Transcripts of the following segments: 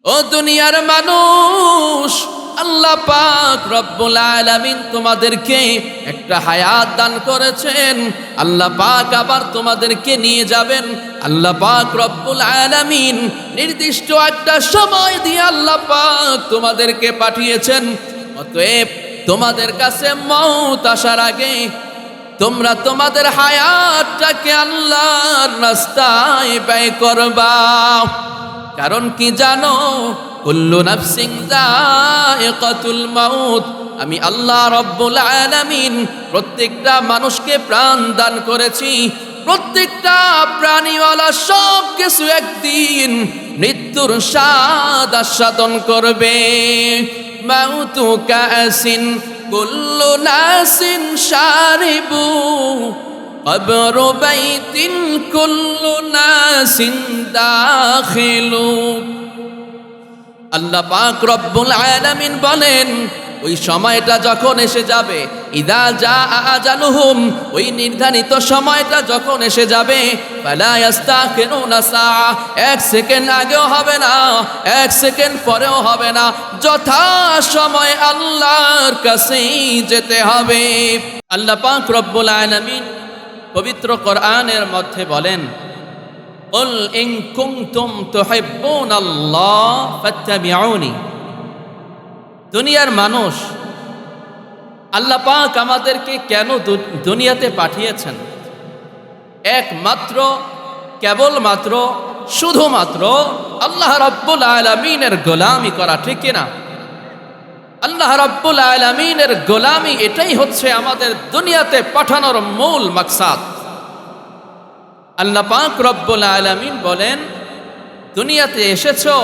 ও দুনিয়ার মানুষ, আল্লাহ পাক রব্বুল আলামিন তোমাদেরকে একটা হায়াত দান করেছেন। আল্লাহ পাক আবার তোমাদেরকে নিয়ে যাবেন। আল্লাহ পাক রব্বুল আলামিন নির্দিষ্ট একটা সময় দিয়ে আল্লাহ পাক তোমাদেরকে পাঠিয়েছেন। অতএব তোমাদের কাছে মওত আসার আগে তোমরা তোমাদের হায়াতটাকে আল্লাহর রাস্তায় ব্যয় করবা। কারণ কি জানো? কুল্লু নাফসিন যায়িকাতুল মাউত। আমি আল্লাহ রব্বুল আলামিন প্রত্যেকটা মানুষকে প্রাণ দান করেছি। প্রত্যেকটা প্রাণীওয়ালা সব কিছু একদিন মৃত্যুর স্বাদ আস্বাদন করবে। মাউতু কাসিন কুল্লু নাসিন শারিবু, কবরু বাইতিন কুল্লু নাসিন দাখিলু। আল্লাহ পাক রব্বুল আলামিন বলেন, ওই সময়টা যখন এসে যাবে, ইদা জা আজালুহুম, ওই নির্ধারিত সময়টা যখন এসে যাবে, ফালা ইস্তাখিরুনা সাআ, এক সেকেন্ড আগেও হবে না, এক সেকেন্ড পরেও হবে না, যথা সময় আল্লাহর কাছেই যেতে হবে। আল্লাহ পাক রব্বুল আলামিন পবিত্র কোরআনের মধ্যে বলেন, কুল ইন কুনতুম তুহিব্বুনাল্লাহ ফাত্তাবিউনি। দুনিয়ার মানুষ, আল্লাহ পাক আমাদেরকে কেন দুনিয়াতে পাঠিয়েছেন? একমাত্র, কেবলমাত্র, শুধুমাত্র আল্লাহ রাব্বুল আলামিনের গোলামি করা, ঠিক কিনা? আল্লাহ রাব্বুল আলামিনের গোলামি, এটাই হচ্ছে আমাদের দুনিয়াতে পাঠানোর মূল মাকসাদ। আল্লাহ পাক রব্বুল আলামিন বলেন, দুনিয়াতে এসেছো,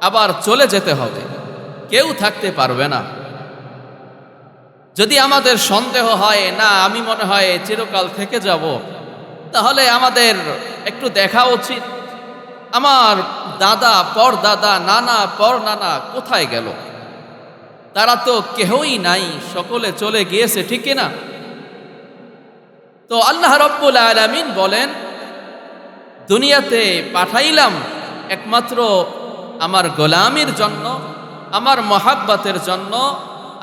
আবার চলে যেতে হবে, কেউ থাকতে পারবে না। যদি আমাদের সন্দেহ হয় না, আমি মনে হয় চিরকাল থেকে যাব, তাহলে আমাদের একটু দেখা উচিত আমার দাদা পরদাদা, নানা পরনানা কোথায় গেল? তারা তো কেহই নাই, সকলে চলে গিয়েছে, ঠিক কিনা? তো আল্লাহ রাব্বুল আলামিন বলেন, দুনিয়াতে পাঠাইলাম একমাত্র আমার গোলামির জন্য, আমার মহাব্বতের জন্য,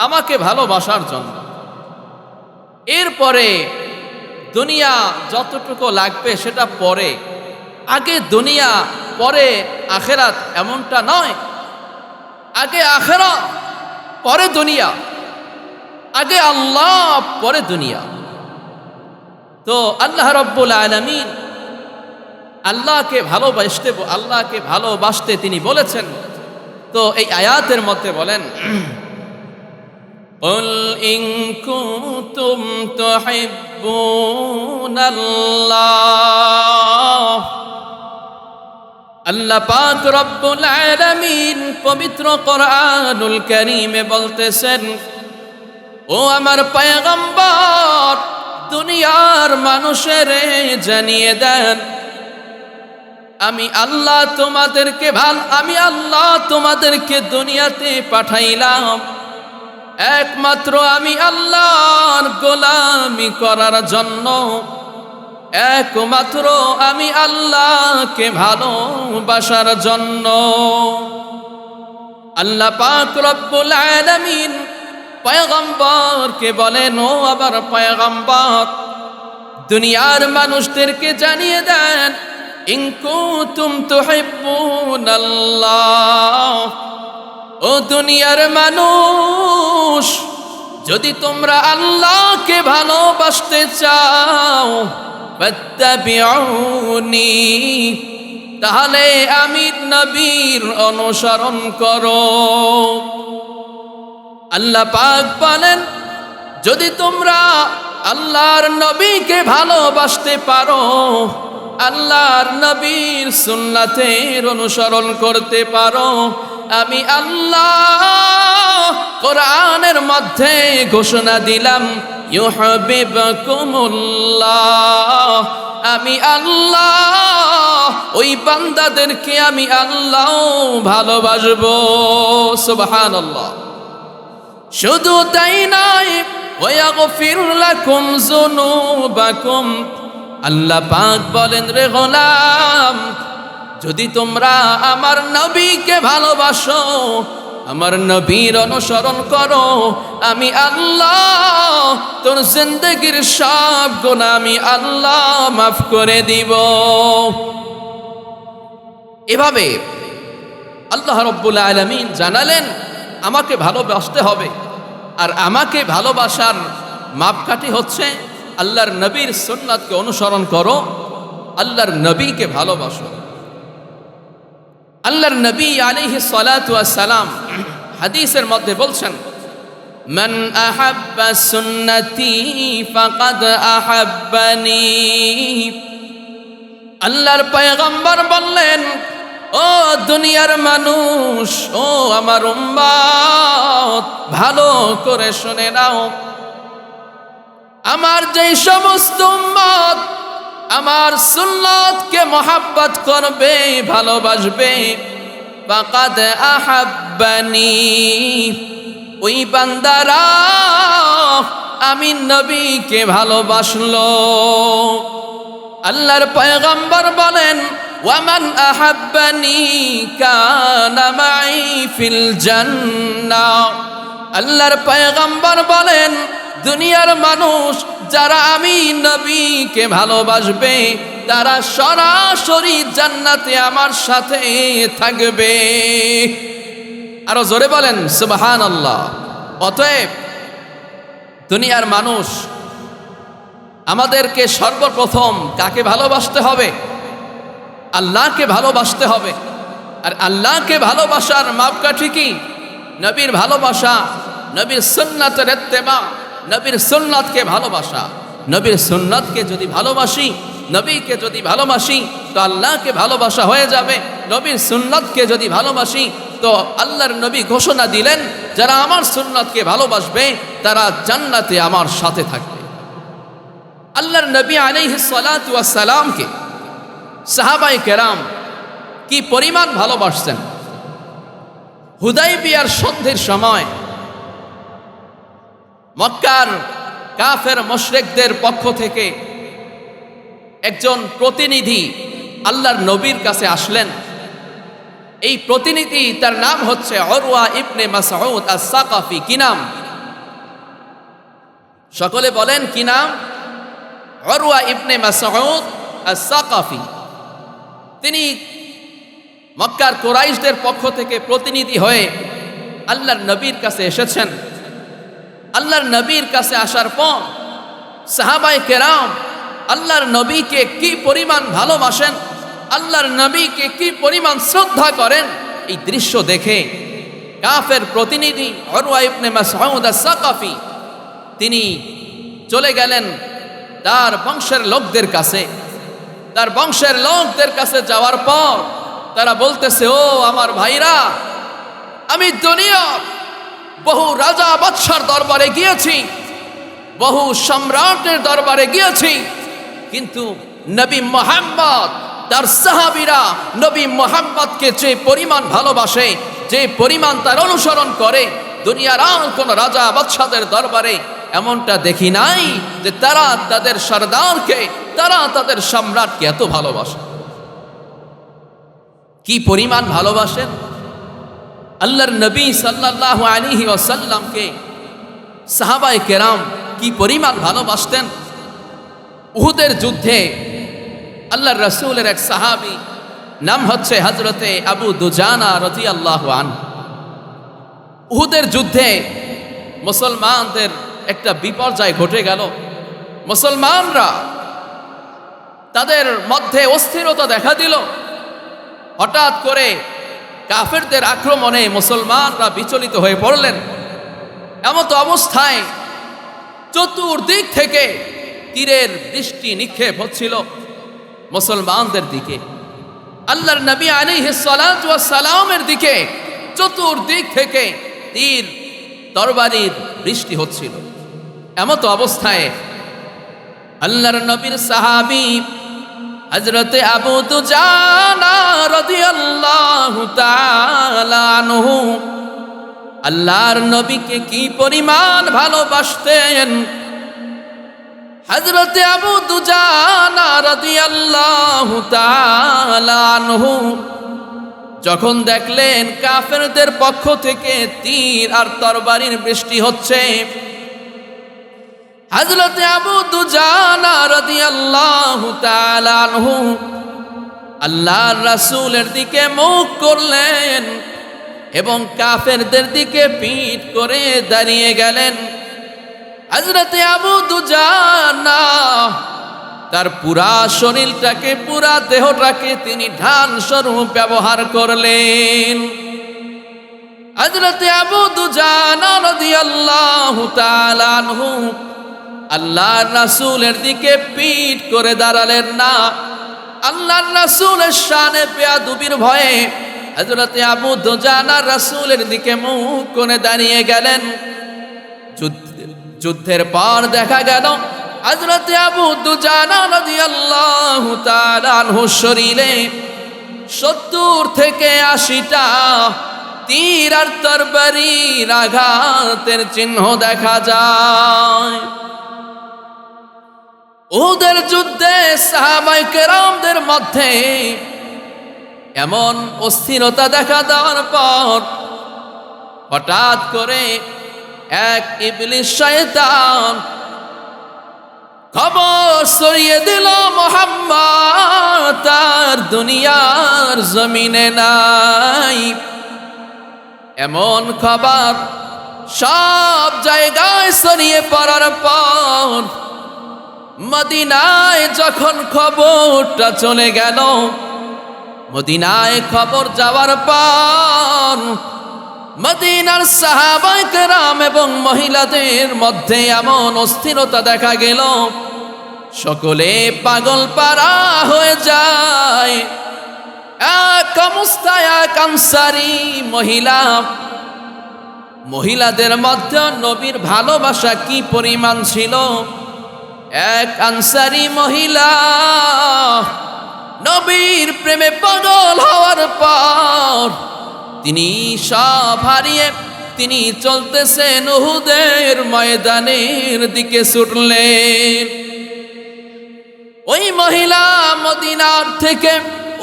আমাকে ভালোবাসার জন্য। এরপরে দুনিয়া যতটুকু লাগবে সেটা পরে, আগে দুনিয়া পরে আখেরাত, এমনটা নয়। আগে আখেরাত পরে দুনিয়া, আগে আল্লাহ পরে দুনিয়া। তো আল্লাহ রাব্বুল আলামিন আল্লাহকে ভালোবাসতে তিনি বলেছেন। তো এই আয়াতের মধ্যে বলেন, কুল ইন কুনতুম তুহিব্বুনাল্লাহ। আল্লাহ পাক রব্বুল আলামিন পবিত্র কোরআনুল কারীমে বলতেছেন, ও আমার পয়গম্বর, দুনিয়ার মানুষের জানিয়ে দেন, আমি আল্লাহ তোমাদেরকে দুনিয়াতে পাঠাইলাম একমাত্র আমি আল্লাহর গোলামি করার জন্য, একমাত্র আমি আল্লাহকে ভালোবাসার জন্য। আল্লাহ পাক রব্বুল আলামিন পয়গম্বরকে বলেন, ও আবার পয়গম্বর, দুনিয়ার মানুষদেরকে জানিয়ে দেন, ইন কুনতুম তুহিব্বুনাল্লাহ। ও দুনিয়ার মানুষ, যদি তোমরা আল্লাহকে ভালোবাসতে চাও, ফাত্তাবিউনি, তাহলে আমি নবীর অনুসরণ করো। আল্লাহ পাক বলেন, যদি তোমরা আল্লাহর নবীকে ভালোবাসতে পারো, আল্লাহর নবীর সুন্নাতের অনুসরণ করতে পারো, আমি আল্লাহ কোরআনের মধ্যে ঘোষণা দিলাম, ইউহিব্বুকুমুল্লাহ, আমি আল্লাহ ওই বান্দাদেরকে আমি আল্লাহ ভালোবাসবো। সুবহানাল্লাহ। শুধু তাই নয়, ওয়াগফির লাকুম যুনুবাকুম। আল্লাহ পাক বলেন, রে গোলাম, যদি তোমরা আমার নবীকে ভালোবাসো, আমার নবীর অনুসরণ করো, আমি আল্লাহ তোর জিন্দেগির সব গুনাহ আমি আল্লাহ মাফ করে দিব। এভাবে আল্লাহ রাব্বুল আলামিন জানালেন আমাকে ভালোবাসতে হবে, আর আমাকে ভালোবাসার মাপকাঠি হচ্ছে আল্লাহর নবীর সুন্নাতকে অনুসরণ করো, আল্লাহর নবীকে ভালোবাসো। আল্লাহর নবী আলাইহিস সালাতু ওয়াস সালাম হাদিসের মধ্যে বলছেন, মান আহাব্বা সুন্নতি ফাকাদ আহাব্বানি। আল্লাহর পয়গম্বর বললেন, ও দুনিয়ার মানুষ, ও আমার উম্মত, ভালো করে শুনে নাও, আমার যেই সমস্ত উম্মত আমার সুন্নাতকে মহব্বত করবে, ভালোবাসবে, ফাকাদ আহাব্বানি, ওই বান্দারা আমি নবীকে ভালোবাসলো। আল্লাহর পয়গম্বর বলেন, ওয়ামান আহাব্বানি কানা মাই ফিল জান্নাহ। আল্লাহর পয়গম্বর বলেন, দুনিয়ার মানুষ যারা আমি নবীকে ভালোবাসবে তারা সরাসরি জান্নাতে আমার সাথে থাকবে। আরো জোরে বলেন সুবহানাল্লাহ। অতএব দুনিয়ার মানুষ আমাদেরকে সর্বপ্রথম কাকে ভালোবাসতে হবে? আল্লাহকে ভালোবাসতে হবে। আর আল্লাহকে ভালোবাসার মাপকাঠি কি? নবীর ভালোবাসা, নবীর সুন্নাতের ইত্তেবা, নবীর সুন্নাতকে ভালোবাসা। নবীর সুন্নাতকে যদি ভালোবাসি, নবীকে যদি ভালোবাসি, তো আল্লাহকে ভালোবাসা হয়ে যাবে। নবীর সুন্নাতকে যদি ভালোবাসি, তো আল্লাহর নবী ঘোষণা দিলেন, যারা আমার সুন্নাতকে ভালোবাসবে তারা জান্নাতে আমার সাথে থাকবে। আল্লাহর নবী আলাইহিস সালাতু ওয়াস সালামকে সাহাবায়ে কেরাম কি পরিমাণ ভালোবাসতেন। হুদাইবিয়ার সন্ধির সময় মক্কার কাফের মুশরিকদের পক্ষ থেকে একজন প্রতিনিধি আল্লাহর নবীর কাছে আসলেন। এই প্রতিনিধি, তার নাম হচ্ছে উরওয়া ইবনে মাসউদ আস-সাকাফি। কি নাম? সকলে বলেন কি নাম? উরওয়া ইবনে মাসউদ আস-সাকাফি। তিনি মক্কার কুরাইশদের পক্ষ থেকে প্রতিনিধি হয়ে আল্লাহর নবীর কাছে এসেছেন। আল্লাহর নবীর কাছে আসার পর সাহাবায়ে কেরাম আল্লাহর নবীকে কি পরিমাণ ভালোবাসেন, আল্লাহর নবীকে কি পরিমাণ শ্রদ্ধা করেন, এই দৃশ্য দেখে কাফের প্রতিনিধি উরওয়া ইবনে মাসউদ আস-সাকাফি তিনি চলে গেলেন তার বংশের লোকদের কাছে। তার বংশের লোকদের কাছে যাওয়ার পর তারা বলতেছে, ও আমার ভাইরা, আমি দুনিয়ার বহু রাজা বাদশার দরবারে গিয়েছি, বহু সম্রাটের দরবারে গিয়েছি, কিন্তু নবী মুহাম্মদ, তার সাহাবীরা নবী মুহাম্মদকে যে পরিমাণ ভালোবাসে, যে পরিমাণ তার অনুসরণ করে, দুনিয়ার আর কোন রাজা বাদশাদের দরবারে এমনটা দেখি নাই যে তারা তাদের সরদারকে, তারা তাদের সম্রাটকে এত ভালোবাসে। কি পরিমাণ ভালোবাসেন! আল্লাহর নবী সাল্লাল্লাহু আলাইহি ওয়াসাল্লামকে সাহাবায়ে কেরাম কি পরিমাণ ভালোবাসতেন। উহুদের যুদ্ধে আল্লাহর রাসূলের এক সাহাবী, নাম হচ্ছে হযরতে আবু দুজানা রাদিয়াল্লাহু আনহু। উহুদের যুদ্ধে মুসলমানদের একটা বিপর্যয় ঘটে গেল। মুসলমানরা, তাদের মধ্যে অস্থিরতা দেখা দিল। হঠাৎ করে কাফেরদের আক্রমণে মুসলমানরা বিচলিত হয়ে পড়লেন। এমত অবস্থায় চতুর্দিক থেকে তীরের বৃষ্টি নিক্ষেপ হচ্ছিল মুসলমানদের দিকে। আল্লাহর নবী আলাইহিস সালাতু ওয়াস সালামের দিকে চতুর্দিক থেকে তীর তরবারির বৃষ্টি হচ্ছিল। এমত অবস্থায় আল্লাহর নবীর সাহাবী হযরতে আবু দুজানা রাদিয়াল্লাহু তাআলা আনহু আল্লাহর নবীকে কি পরিমাণ ভালোবাসতেন, হযরতে আবু দুজানা রাদিয়াল্লাহু তাআলা আনহু যখন দেখলেন কাফেরদের পক্ষ থেকে তীর আর তরবারির বৃষ্টি হচ্ছে, হযরতে আবু দুজানা রাদিয়াল্লাহু তাআলা আনহু আল্লাহর রাসূলের দিকে মুখ করলেন এবং কাফেরদের দিকে পিঠ করে দাঁড়িয়ে গেলেন। হযরতে আবু দুজানা তার পুরা শরীরটাকে, পুরা দেহটাকে তিনি ঢাল স্বরূপ ব্যবহার করলেন। হযরতে আবু দুজানা রাদিয়াল্লাহু তাআলা আনহু আল্লাহর রাসূলের দিকে পিঠ করে দাঁড়ালেন না। আল্লাহর রাসূলের শানে বেয়াদবির ভয়ে হযরতে আবু দুজানা রাসূলের দিকে মুখ করে দাঁড়িয়ে গেলেন। যুদ্ধের পর দেখা গেল হযরতে আবু দুজানা রাদিয়াল্লাহু তাআলা আনহু শরীরে ৭০ থেকে ৮০টা তীর আর তরবারির আঘাতের চিহ্ন দেখা যায়। উহুদের যুদ্ধে সাহাবায়ে কেরামদের মধ্যে এমন অস্থিরতা দেখা দেওয়ার পর হঠাৎ করে এক ইবলিস শয়তান খবর ছড়িয়ে দিল মুহাম্মদ তার দুনিয়ার জমিনে নাই। এমন খবর সব জায়গায় ছড়িয়ে পড়ার পর মদিনায় যখন খবরটা চলে গেল, মদিনায় খবর যাওয়ার পর মদিনার সাহাবায়ে কেরাম এবং মহিলাদের মধ্যে এমন অস্থিরতা দেখা গেল, সকলে পাগল পারা হয়ে যায়। এক অবস্থায় এক আনসারী মহিলাদের মধ্যে নবীর ভালোবাসা কি পরিমাণ ছিল। এক আনসারী মহিলা নবীর প্রেমে পাগল হওয়ার পর তিনি সব হারিয়ে তিনি চলতেছেন উহুদের ময়দানের দিকে ছুটলেন। ওই মহিলা মদিনার থেকে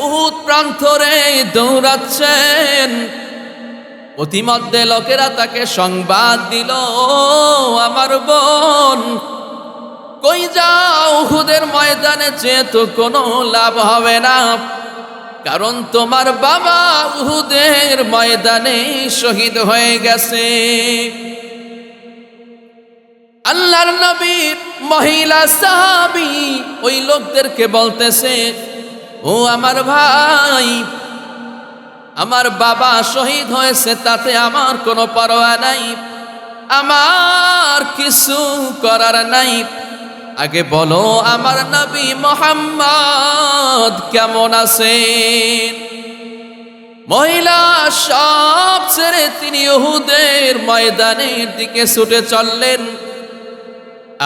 উহুদ প্রান্তরে দৌড়াচ্ছেন। অতিমধ্যে লোকেরা তাকে সংবাদ দিল, আমার বোন কই যাও, উহুদের ময়দানে যেহেতু কোনো লাভ হবে না, কারণ তোমার বাবা উহুদের ময়দানে শহীদ হয়ে গেছে। আল্লাহর নবীর মহিলা সাহাবী ওই লোকদেরকে বলতেছে, ও আমার ভাই, আমার বাবা শহীদ হয়েছে, তাতে আমার কোনো পরোয়া নাই, আমার কিছু করার নাই। আগে বলো আমার নবী মুহাম্মদ কেমন আছেন। মহিলা সব ছেড়ে তিনি উহুদের ময়দানের দিকে ছুটে চললেন।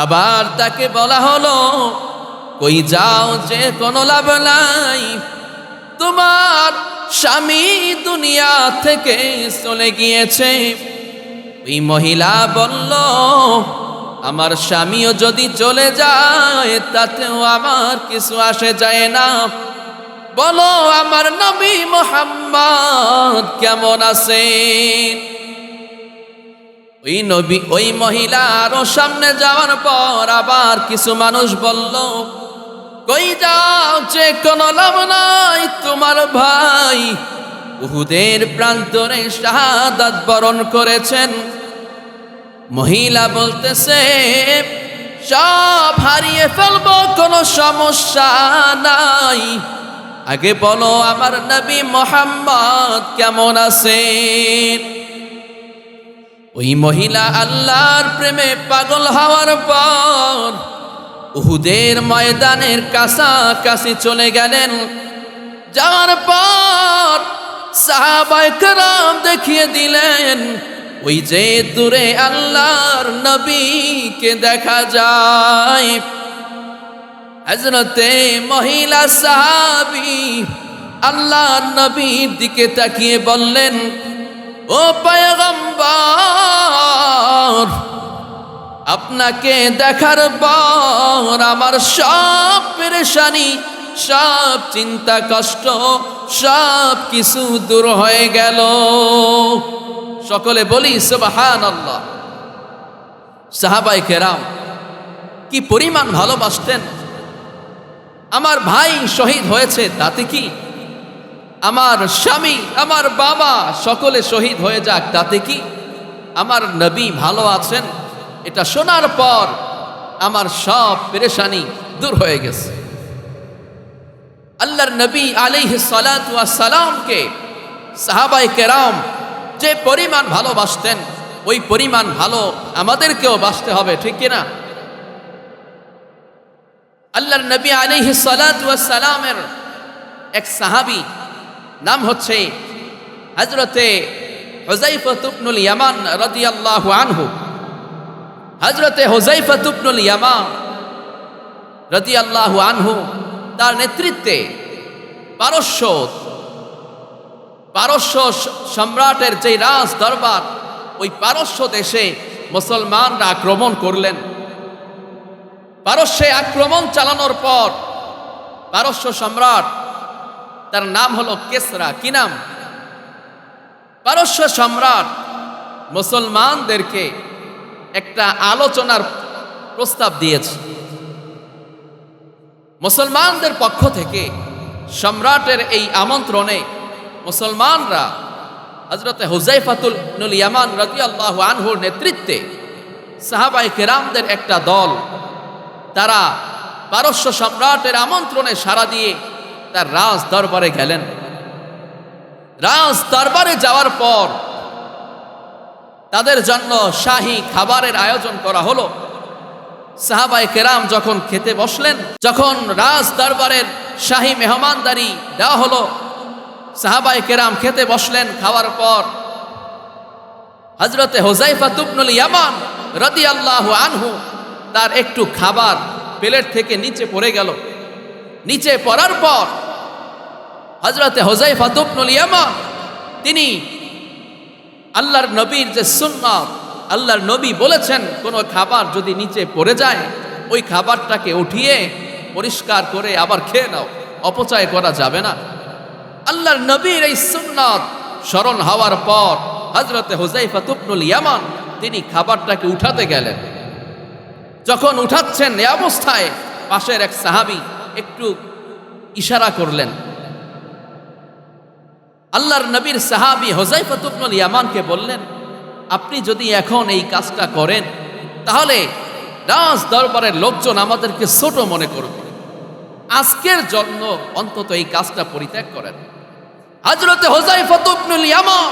আবার তাকে বলা হলো, কই যাও, যে কোনো লাভ নাই, তোমার স্বামী দুনিয়া থেকে চলে গিয়েছে। ওই মহিলা বলল, আমার স্বামীও যদি চলে যায় তাতেও আমার কিছু আসে যায় না, বলো আমার নবী মুহাম্মদ কেমন আছেন। ওই মহিলা আরো সামনে যাওয়ার পর আবার কিছু মানুষ বলল, কই যাও, যে কোনো লাভ নাই, তোমার ভাই উহুদের প্রান্তরে শাহাদাত বরণ করেছেন। মহিলা বলতেছে, সব হারিয়ে ফেলবো, কোনো সমস্যা নাই, আগে বলো আমার নবী মুহাম্মদ কেমন আছেন। ওই মহিলা আল্লাহর প্রেমে পাগল হওয়ার পর উহুদের ময়দানের কাছাকাছি চলে গেলেন। যাওয়ার পর সাহাবায়ে কেরাম দেখিয়ে দিলেন, ওই যে দূরে আল্লাহর নবীকে দেখা যায়। হযরতে মহিলা সাহাবী আল্লাহর নবীর দিকে তাকিয়ে বললেন, ও পয়গম্বর, আপনাকে দেখার পর আমার সব পেরেশানি, সব চিন্তা কষ্ট, সব কিছু দূর হয়ে গেল। সকলে বলি সুবহানাল্লাহ। সাহাবায়ে কেরাম কি পরিমাণ ভালোবাসতেন। আমার ভাই শহীদ হয়েছে তাতে কি, আমার স্বামী, আমার বাবা সকলে শহীদ হয়ে যাক তাতে কি, আমার নবী ভালো আছেন এটা শোনার পর আমার সব পেরেশানি দূর হয়ে গেছে। আল্লাহর নবী আলাইহিস সালাতু ওয়াস সালামকে সাহাবায়ে কেরাম যে পরিমাণ ভালোবাসতেন ওই পরিমাণ ভালো আমাদেরকেও বাসতে হবে, ঠিক কিনা? আল্লাহর নবী আলাইহিস সালাতু ওয়াস সালামের এক সাহাবী নাম হচ্ছে হযরতে হুযায়ফা ইবনুল ইয়ামান রাদিয়াল্লাহু আনহু। হযরতে হুযায়ফা ইবনুল ইয়ামান রাদিয়াল্লাহু আনহু তার নেতৃত্বে পারস্য সম্রাটের যে রাজ দরবার, ওই পারস্য দেশে মুসলমানরা আক্রমণ করলেন। পারস্যে আক্রমণ চালানোর পর পারস্য সম্রাট, তার নাম হলো কেসরা। কি নাম? পারস্য সম্রাট মুসলমানদেরকে একটা আলোচনার প্রস্তাব দিয়েছে। মুসলমানদের পক্ষ থেকে সম্রাটের এই আমন্ত্রণে মুসলমানরা হযরতে হুযায়ফা ইবনুল ইয়ামান রাদিয়াল্লাহু আনহুর নেতৃত্বে সাহাবায়ে কেরামদের একটা দল, তারা পারস্য সম্রাটের আমন্ত্রণে সাড়া দিয়ে তার রাজ দরবারে গেলেন। রাজ দরবারে যাওয়ার পর তাদের জন্য শাহী খাবারের আয়োজন করা হলো। সাহাবায়ে কেরাম যখন খেতে বসলেন, যখন রাজ দরবারের শাহী মেহমানদারি দেওয়া হলো, সাহাবায়ে কেরাম খেতে বসলেন। খাওয়ার পর হযরতে হুযায়ফা ইবনুল ইয়ামান রাদিয়াল্লাহু আনহু তার একটু খাবার প্লেট থেকে নিচে পড়ে গেল। নিচে পড়ার পর হযরতে হুযায়ফা ইবনুল ইয়ামান তিনি আল্লাহর নবীর যে সুন্নাত, আল্লাহর নবী বলেছেন কোনো খাবার যদি নিচে পড়ে যায় ওই খাবারটাকে উঠিয়ে পরিষ্কার করে আবার খেয়ে নাও, অপচয় করা যাবে না। আল্লাহর নবীর এই সুন্নাত স্মরণ হওয়ার পর হযরতে হুযায়ফা ইবনুল ইয়ামান তিনি খাবারটাকে উঠাতে গেলেন। যখন উঠাচ্ছেন এই অবস্থায় পাশের এক সাহাবী একটু ইশারা করলেন। আল্লাহর নবীর সাহাবী হুযায়ফা ইবনুল ইয়ামানকে বললেন, আপনি যদি এখন এই কাজটা করেন তাহলে রাজ দরবারের লোকজন আমাদেরকে ছোট মনে করবে, আজকের জন্য অন্তত এই কাজটা পরিত্যাগ করেন। হযরতে হুযায়ফা ইবনুল ইয়ামান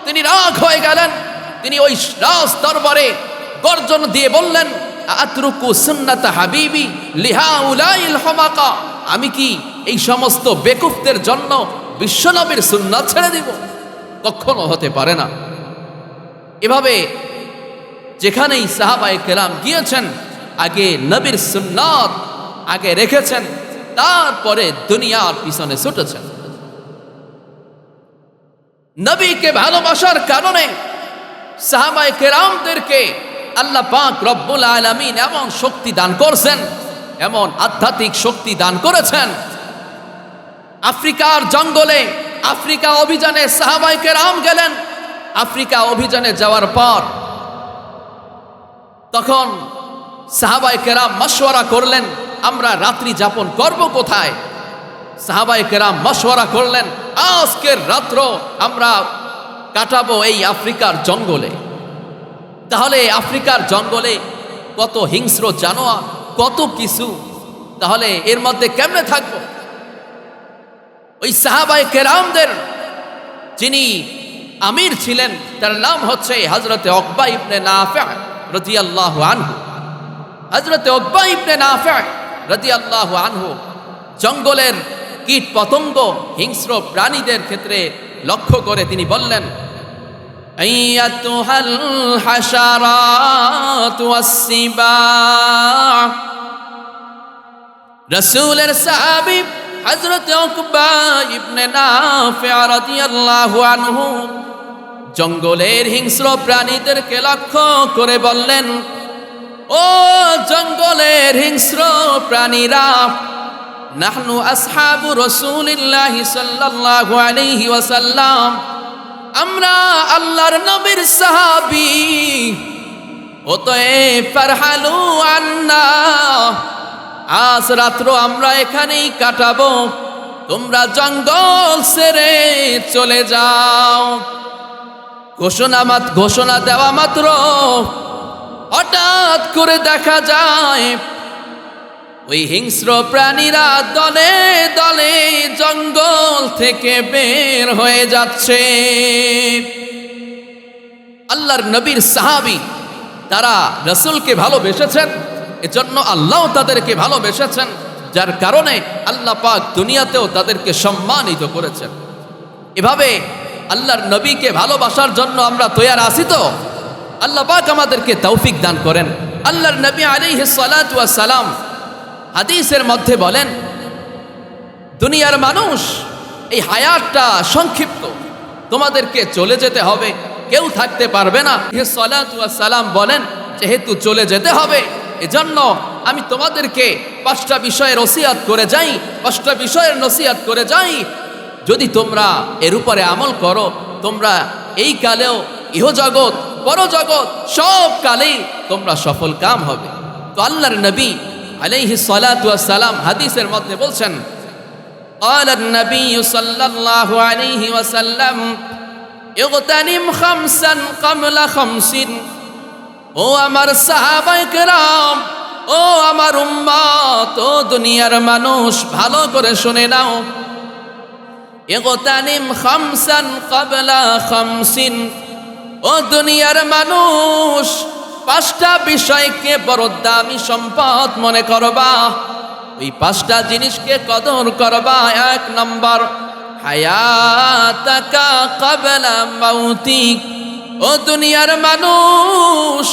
তিনি রাগ হয়ে গেলেন। তিনি ওই রাজ দরবারে গর্জন দিয়ে বললেন, আতরুকু সুন্নাত হাবিবি লিহাউলাইল হুমাকা, আমি কি এই সমস্ত বেকুফদের জন্য বিশ্বনবীর সুন্নাত ছেড়ে দিব? কখনো হতে পারে না। এভাবে যেখানেই সাহাবায়ে কেরাম গিয়েছেন আগে নবীর সুন্নাত আগে রেখেছেন, তারপরে দুনিয়ার পিছনে ছুটেছেন। নবীকে ভালোবাসার কারণে সাহাবায়ে কেরামদেরকে আল্লাহ পাক রব্বুল আলামিন এমন শক্তি দান করছেন, এমন আধ্যাত্মিক শক্তি দান করেছেন। আফ্রিকার জঙ্গলে আফ্রিকা অভিযানে সাহাবায়ে কেরাম গেলেন। আফ্রিকা অভিযানে যাওয়ার পর তখন সাহাবায়ে কেরাম মাশওয়ারা করলেন, আমরা রাত্রি যাপন করব কোথায়? সাহাবায়ে কেরাম মাশওয়ারা করলেন, আজকের রাত্র আমরা কাটাবো এই আফ্রিকার জঙ্গলে। তাহলে আফ্রিকার জঙ্গলে কত হিংস্র জানোয়ার, কত কিছু, তাহলে এর মধ্যে কেমনে থাকবো? ওই সাহাবায়ে কেরামদের যিনি আমির ছিলেন তার নাম হচ্ছে হযরতে উকবা ইবনে নাফি' রাদিয়াল্লাহু আনহু। হযরতে উকবা ইবনে নাফি' রাদিয়াল্লাহু আনহু জঙ্গলের কীট পতঙ্গ হিংস্র প্রাণীদের ক্ষেত্রে লক্ষ্য করে তিনি বললেন, আইয়াতুহাল হাশারাত ওয়াস-সিবা। রাসূলের সাহাবী হযরত উকবা ইবনে নাফি' রাদিয়াল্লাহু আনহু জঙ্গলের হিংস্র প্রাণীদেরকে লক্ষ্য করে বললেন, ও জঙ্গলের হিংস্র প্রাণীরা, নাহনু আসহাবু রাসূলিল্লাহি সাল্লাল্লাহু আলাইহি ওয়াসাল্লাম, আমরা আল্লাহর নবীর সাহাবী, অতএব ফারহালু আন্না, আজ রাত্র আমরা এখানেই কাটাবো, তোমরা জঙ্গল ছেড়ে চলে যাও। ঘোষণা দেওয়া মাত্র হঠাৎ করে দেখা যায় ওই হিংস্র প্রাণীরা দলে দলে জঙ্গল থেকে বের হয়ে যাচ্ছে। আল্লাহর নবীর সাহাবী, তারা রাসূলকে ভালোবেসেছেন, এজন্য আল্লাহ তাদেরকে ভালোবেসেছেন, যার কারণে আল্লাহ পাক দুনিয়াতেও তাদেরকে সম্মানিত করেছেন। এভাবে আল্লাহর নবীকে ভালোবাসার জন্য আমরা তৈয়ার আছি তো? আল্লাহ পাক আমাদেরকে তৌফিক দান করেন। আল্লাহর নবী আলাইহিস সালাতু ওয়াস সালাম হাদিসের মধ্যে বলেন, দুনিয়ার মানুষ, এই হায়াতটা সংক্ষিপ্ত, তোমাদেরকে চলে যেতে হবে, কেউ থাকতে পারবে না। সালাতু ওয়াস সালাম বলেন, যেহেতু চলে যেতে হবে, এজন্য আমি তোমাদেরকে 5টা বিষয়ের ওসিয়াত করে যাই, 5টা বিষয়ের নসিহত করে যাই। যদি তোমরা এর উপরে আমল করো, তোমরা এই কালেও ইহজগৎ পরজগৎ সব কালেই তোমরা সফল কাম হবে। তো আল্লাহর নবী আলাইহিস সালাতু ওয়াস সালাম হাদিসের মধ্যে বলছেন, قال النبي صلى الله عليه وسلم اغتنم خمسا قبل خمس। ও আমার সাহাবায়ে কেরাম, ও আমার উম্মত, ও দুনিয়ার মানুষ, ভালো করে শুনে নাও। ইগতানিম খামসান ক্বাবলা খামসিন, ও দুনিয়ার মানুষ, 5টা বিষয়কে বড় দামি সম্পদ মনে করবা, ওই 5টা জিনিসকে কদর করবা। 1 নম্বর, হায়াতাকা ক্বাবলা মাউতিক। ও দুনিয়ার মানুষ,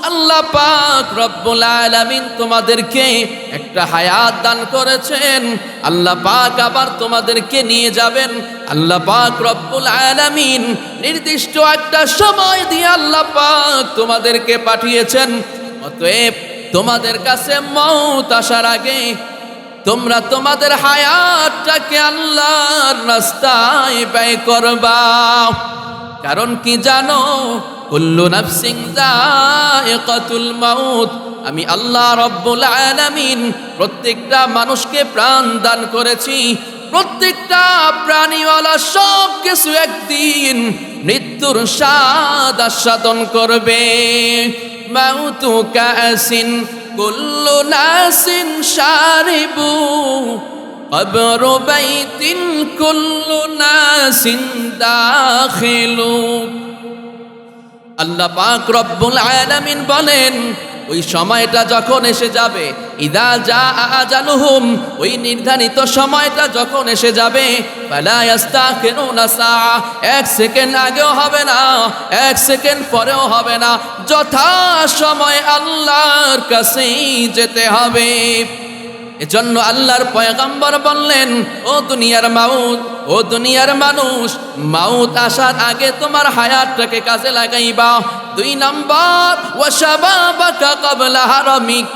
আল্লাহ পাক রব্বুল আলামিন তোমাদেরকে একটা হায়াত দান করেছেন, আল্লাহ পাক আবার তোমাদেরকে নিয়ে যাবেন। আল্লাহ পাক রব্বুল আলামিন নির্দিষ্ট একটা সময় দিয়ে আল্লাহ পাক তোমাদেরকে পাঠিয়েছেন। অতএব তোমাদের কাছে মওত আসার আগে তোমরা তোমাদের হায়াতটাকে আল্লাহর রাস্তায় ব্যয় করবা। কারণ কি জানো? কুল্লু নাফসিন যায়িকাতুল মাউত। আমি আল্লাহ রব্বুল আলামিন প্রত্যেকটা মানুষকে প্রাণ দান করেছি। প্রত্যেকটা প্রাণীওয়ালা সব কিছু একদিন মৃত্যুর স্বাদ আস্বাদন করবে। মাউতু কাসিন কুল্লু নাসিন শারিবু, কবরু বাইতিন কুল্লু নাসিন দাখিলু। আল্লাহ পাক রব্বুল আলামিন বলেন, ওই সময়টা যখন এসে যাবে, ইদা জা আজালুহুম, ওই নির্ধারিত সময়টা যখন এসে যাবে, ফালা ইস্তাখিরুনা সাআ, 1 সেকেন্ড আগেও হবে না, 1 সেকেন্ড পরেও হবে না, যথা সময় আল্লাহর কাছেই যেতে হবে। এজন্য আল্লাহর পয়গম্বর বললেন, ও দুনিয়ার মাউত, ও দুনিয়ার মানুষ, মাউত আসার আগে তোমার হায়াতটাকে কাজে লাগাইবা। 2 নম্বর, ওয়া শাবাবাকা ক্বাবলা হারামিক।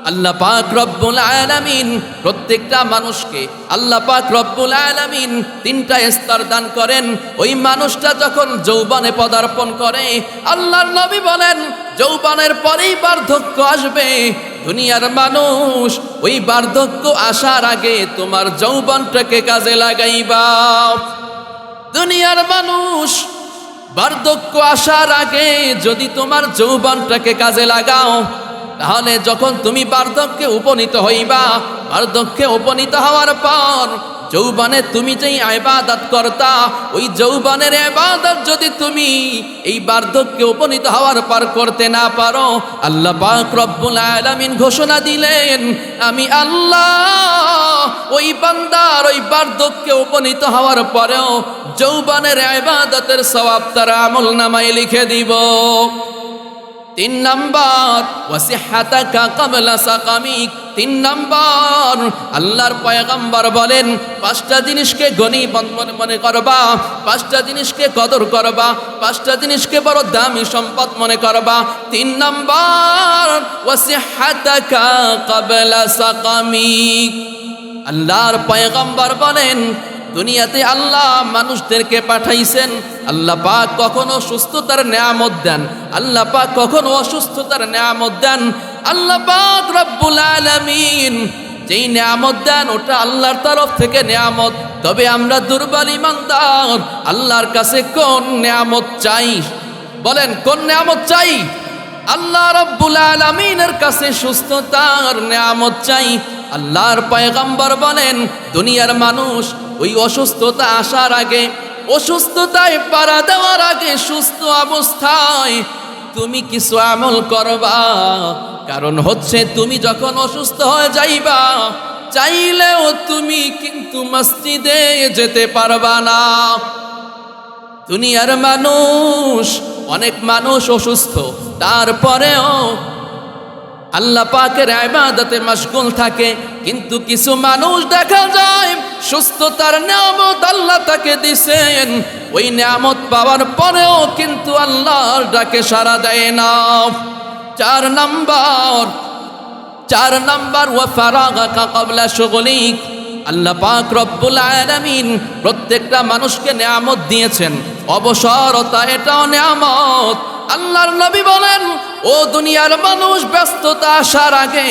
আল্লাহ পাক রব্বুল আলামিন প্রত্যেকটা মানুষকে আল্লাহ পাক রব্বুল আলামিন 3টা স্তর দান করেন। ওই মানুষটা যখন যৌবনে পদার্পণ করে, আল্লাহর নবী বলেন, যৌবনের পরেই বার্ধক্য আসবে। দুনিয়ার মানুষ, ওই বার্ধক্য আসার আগে তোমার যৌবনটাকে কাজে লাগাইবা। দুনিয়ার মানুষ, বার্ধক্য আসার আগে যদি তোমার যৌবনটাকে কাজে লাগাও, তাহলে যখন তুমি বার্ধক্যে উপনীত হইবা, বার্ধক্যে উপনীত হওয়ার পর যৌবনে তুমি যেই ইবাদত করতা, ওই যৌবনের ইবাদত যদি তুমি এই বার্ধক্যে উপনীত হওয়ার পর করতে না পারো, আল্লাহ পাক রব্বুল আলামিন ঘোষণা দিলেন, আমি আল্লাহ ওই বান্দার ওই বার্ধক্যে উপনীত হওয়ার পরেও যৌবনের ইবাদতের সওয়াব তার আমলনামায় লিখে দিব। তিন নাম্বার ওয়াসিহাতাকা ক্বাবলা সাকামিক। তিন নাম্বার আল্লাহর পয়গম্বর বলেন পাঁচটা জিনিসকে গনিমত মনে করবা, পাঁচটা জিনিসকে কদর করবা, পাঁচটা জিনিসকে বড় দামি সম্পদ মনে করবা। তিন নাম্বার ওয়াসিহাতাকা ক্বাবলা সাকামিক। আল্লাহর পয়গম্বর বলেন দুনিয়াতে আল্লাহ মানুষদেরকে পাঠাইছেন, আল্লাহ পাক কখনো সুস্থতার নেয়ামত দেন, আল্লাহ পাক কখনো অসুস্থতার নেয়ামত দেন। আল্লাহ পাক রব্বুল আলামিন যেই নেয়ামত দেন ওটা আল্লাহর তরফ থেকে নেয়ামত। তবে আমরা দুর্বল ইমানদার, আল্লাহর কাছে কোন নেয়ামত চাই? বলেন কোন নেয়ামত চাই? আল্লাহ রব্বুল আলামিনের কাছে সুস্থতার নেয়ামত চাই। আল্লাহর পয়গম্বর বলেন দুনিয়ার মানুষ ওই অসুস্থতা আসার আগে, অসুস্থতায় পাড়া দেওয়ার আগে সুস্থ অবস্থায় তুমি কিছু আমল করবা। কারণ হচ্ছে তুমি যখন অসুস্থ হয়ে যাইবা চাইলেও তুমি কিন্তু মসজিদে যেতে পারবা না। দুনিয়ার মানুষ, অনেক মানুষ অসুস্থ, তারপরেও আল্লাহ পাকের ইবাদতে মশগুল থাকে। কিন্তু কিছু মানুষ দেখা যায় সুস্থতার নিয়ামত আল্লাহ তাকে দিয়েছেন, ওই নিয়ামত পাওয়ার পরেও কিন্তু আল্লাহর ডাকে সাড়া দেয় না। চার নাম্বার ওয়া ফারাগাকা ক্বাবলা শুগলিক। আল্লাহ পাক রব্বুল আলামিন প্রত্যেকটা মানুষকে নিয়ামত দিয়েছেন, অবসরতা এটাও নিয়ামত। আল্লাহর নবী বলেন ও দুনিয়ার মানুষ ব্যস্ততা আসার আগে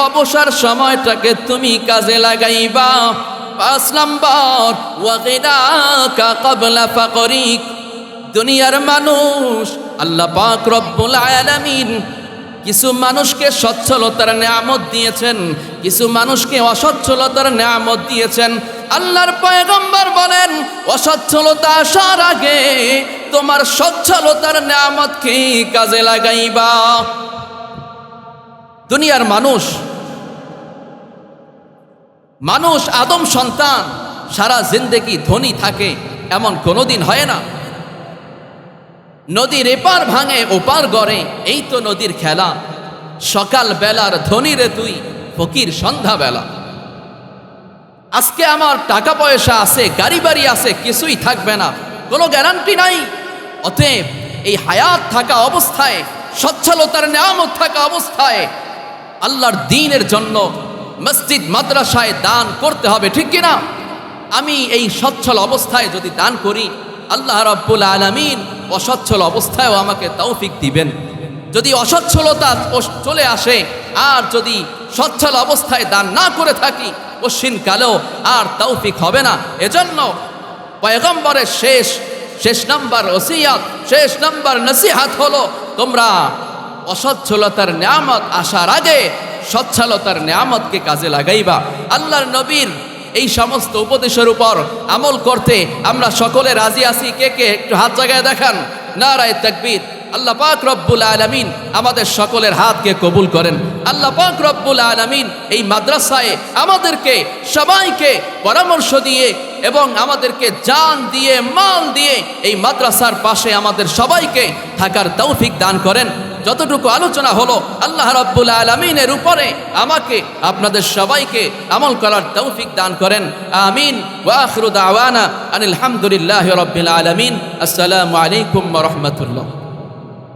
অবসর সময়টাকে তুমি কাজে লাগাইবা। পাঁচ নাম্বার ওয়া গিনাকা ক্বাবলা ফাকরিক। দুনিয়ার মানুষ আল্লাহ পাক রব্বুল আলামিন কিছু মানুষকে সচ্ছলতার নিয়ামত দিয়েছেন, কিছু মানুষকে অসচ্ছলতার নিয়ামত দিয়েছেন। আল্লাহর পয়গম্বর বলেন অসচ্ছলতা আসার আগে তোমার সচ্ছলতার নিয়ামতকে কাজে লাগাইবা। দুনিয়ার মানুষ আদম সন্তান সারা জিন্দেগি ধনী থাকে এমন কোনোদিন হয় না। নদীর এপার ভাঙে ওপার গড়ে, এই তো নদীর খেলা। সকাল বেলার ধনী রে তুই, ফকির সন্ধ্যা বেলা। আজকে আমার টাকা পয়সা আছে, গাড়ি বাড়ি আছে, কিছুই থাকবে না, কোনো গ্যারান্টি নাই। অতএব এই হায়াত থাকা অবস্থায়, সচ্ছলতার নিয়ামত থাকা অবস্থায় আল্লাহর দ্বীনের জন্য মসজিদ মাদ্রাসায় দান করতে হবে, ঠিক কিনা? আমি এই সচ্ছল অবস্থায় যদি দান করি আল্লাহ রাব্বুল আলামিন অসচ্ছল অবস্থায়ও আমাকে তৌফিক দিবেন। যদি অসচ্ছলতা চলে আসে আর যদি সচ্ছল অবস্থায় দান না করে থাকি কশিনকালেও আর তৌফিক হবে না। এজন্য পয়গম্বরের শেষ নাম্বার ওসিয়াত, শেষ নাম্বার নসিহাত হলো তোমরা অসচ্ছলতার নিয়ামত আসার আগে সচ্ছলতার নিয়ামতকে কাজে লাগাইবা। আল্লাহর নবীর এই সমস্ত উপদেশের উপর আমল করতে আমরা সকলে রাজি আছি? কে কে একটু হাত জায়গায় দেখান। নারায়ে তাকবীর। আল্লাহ পাক রব্বুল আলামিন আমাদের সকলের হাতকে কবুল করেন। আল্লাহ পাক রব্বুল আলামিন এই মাদ্রাসায় আমাদেরকে সবাইকে পরামর্শ দিয়ে এবং আমাদেরকে জান দিয়ে মাল দিয়ে এই মাদ্রাসার পাশে আমাদের সবাইকে থাকার তৌফিক দান করেন। যতটুকু আলোচনা হলো আল্লাহ রাব্বুল আলামিনের উপরে আমাকে আপনাদের সবাইকে আমল করার তৌফিক দান করেন। আমিন। ওয়া আখিরু দাওয়ানা আনিল হামদুলিল্লাহি রাব্বিল আলামিন। আসসালামু আলাইকুম ওয়া রাহমাতুল্লাহ।